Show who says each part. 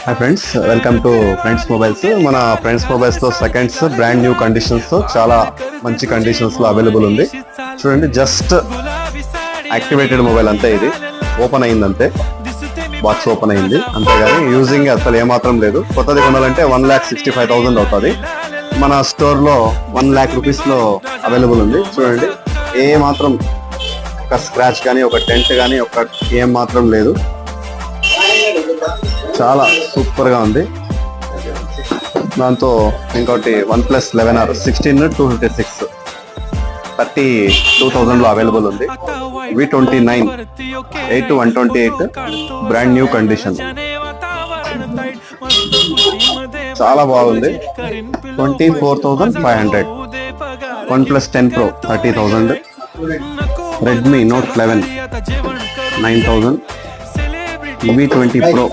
Speaker 1: Hi friends, welcome to friends mobiles. మన friends mobiles లో seconds brand new conditions తో చాలా మంచి కండిషన్స్ లో అవైలబుల్ ఉంది. చూడండి, జస్ట్ యాక్టివేటెడ్ మొబైల్ అంతే. ఇది ఓపెన్ అయింది అంతే, బాక్స్ ఓపెన్ అయింది అంతేగాని యూజింగ్ అసలు ఏమాత్రం లేదు. కొత్తది కొనాలంటే 1,65,000 అవుతుంది. మన స్టోర్ లో 1,00,000 రూపీస్ లో అవైలబుల్ ఉంది. చూడండి, ఏ మాత్రం ఒక స్క్రాచ్ కానీ ఒక డెంట్ కానీ ఒక ఏం మాత్రం లేదు. చాలా సూపర్ గా ఉంది. దాంతో ఇంకోటి OnePlus 11R 16/256 32,000 లో అవైలబుల్ ఉంది. V29 8/128 బ్రాండ్ న్యూ కండిషన్, చాలా బాగుంది. 24,500. OnePlus 10 Pro 30,000. Redmi Note 11 9,000. V20 Pro